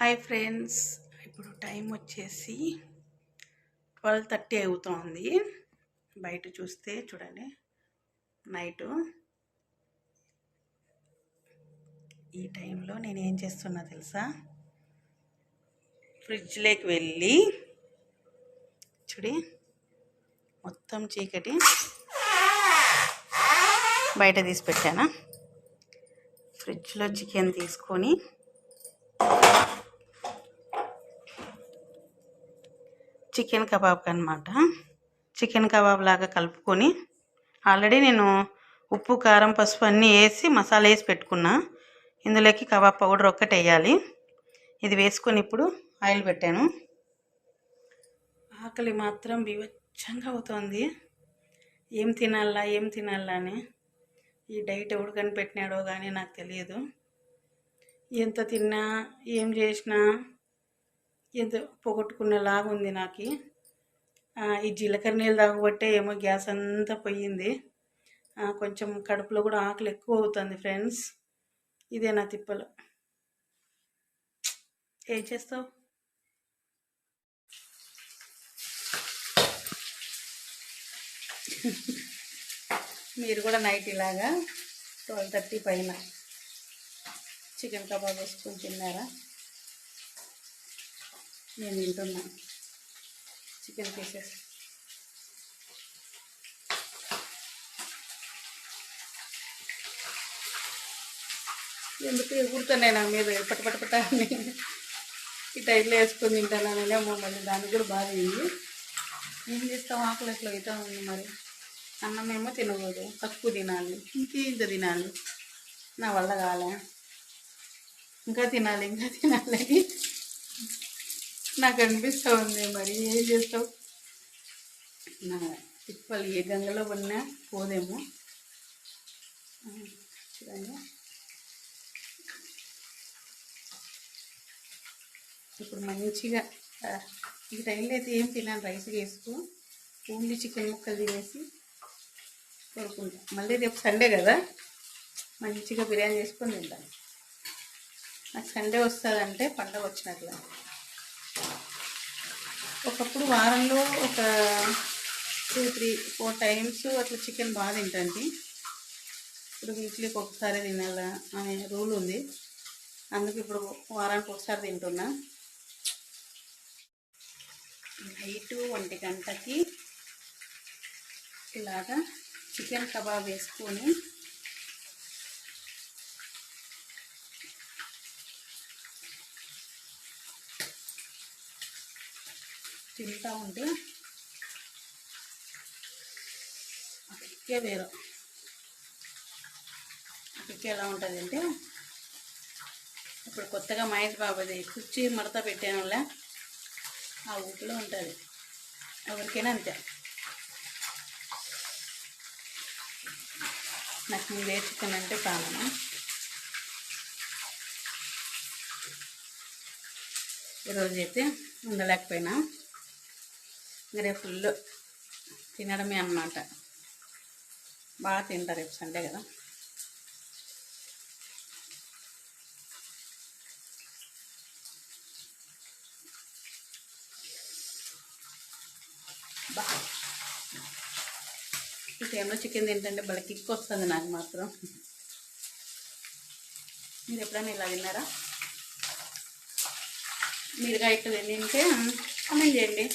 Hi friends, ఇప్పుడు time వచ్చేసి 12:30 అవుతోంది. బయట చూస్తే చూడండి నైటు. ఈ టైంలో నేను ఏం చేస్తున్నా తెలుసా? ఫ్రిడ్జ్లోకి వెళ్ళి చూడి, మొత్తం చీకటి బయట తీసి పెట్టానా. ఫ్రిడ్జ్లో చికెన్ తీసుకొని చికెన్ కబాబ్ అనమాట. చికెన్ కబాబ్ లాగా కలుపుకొని ఆల్రెడీ నేను ఉప్పు కారం పసుపు అన్నీ వేసి మసాలా వేసి పెట్టుకున్నా. ఇందులోకి కబాబ్ పౌడర్ ఒక్కటి వేయాలి. ఇది వేసుకొని ఇప్పుడు ఆయిల్ పెట్టాను. ఆకలి మాత్రం బీభత్సంగా అవుతోంది. ఏం తినాలా అని. ఈ డైట్ ఎవడు కనిపెట్టినాడో కానీ నాకు తెలియదు. ఎంత తిన్నా ఏం చేసినా ఏదో పోగొట్టుకునేలాగా ఉంది నాకు. ఈ జీలకర్ర నీళ్ళు తాగబట్టే ఏమో గ్యాస్ అంతా పోయింది. కొంచెం కడుపులో కూడా ఆకలి ఎక్కువ అవుతుంది ఫ్రెండ్స్. ఇదే నా తిప్పలు. ఏం చేస్తావు? మీరు కూడా నైట్ ఇలాగా 12:30 పైన చికెన్ కబాబ్ వేసుకొని తిన్నారా? నేను తింటున్నా చికెన్ పీసెస్. ఎందుకు ఎగురుతున్నాయి నా మీద పట్టపట్టపట్ట అని. ఈ టైంలో వేసుకొని తింటానని మమ్మల్ని దానికి కూడా బాధ అయింది. ఏం చేస్తాం, ఆకలి ఎట్లా అవుతా ఉంది. మరి అన్నం ఏమో తినకూడదు, తక్కువ తినాలి, ఇంత తినాలి. నా వల్ల కాలే. ఇంకా తినాలి నాకు అనిపిస్తూ ఉంది. మరి ఏం చేస్తావు? నా తిప్పలు ఏ గంగలో పడినా పోదేమో. చూడండి, ఇప్పుడు మంచిగా ఈ టైంలో అయితే ఏం తినాలి, రైస్ వేసుకో, ఓన్లీ చికెన్ ముక్కలు తినేసి కోరుకుంటా. మళ్ళీ రేపు సండే కదా, మంచిగా బిర్యానీ చేసుకొని తింటాను. నాకు సండే వస్తుందంటే పండగ వచ్చినట్ల. ఒకప్పుడు వారంలో ఒక 2, 3, 4 టైమ్స్ అట్లా చికెన్ బాగా తింటాండి. ఇప్పుడు వీక్లీకి ఒకసారి తినాలా అనే రూల్ ఉంది. అందుకు ఇప్పుడు వారానికి ఒకసారి తింటున్నా. నైట్ 1 గంటకి ఇలాగా చికెన్ కబాబ్ వేసుకొని తింటా ఉంటే అక్కడికే వేరు. అక్కడికి ఎలా ఉంటుంది అంటే, ఇప్పుడు కొత్తగా మహేష్ బాబుది కుర్చీ మడత పెట్టానులే, ఆ ఊపిలో ఉంటుంది. ఎవరికైనా అంతే. నాకు ముందే చికెన్ అంటే ప్రాణం. ఈరోజు అయితే ఉండలేకపోయినా, రేపు ఫుల్ తినడమే అన్నమాట. బాగా తింటారు రేపు సండే కదా. ఈ టైంలో చికెన్ తింటుంటే భలే కిక్ వస్తుంది నాకు మాత్రం. మీరు ఎప్పుడైనా ఇలా తిన్నారా? మీరుగా ఇట్లా తింటే కామెంట్ చేయండి.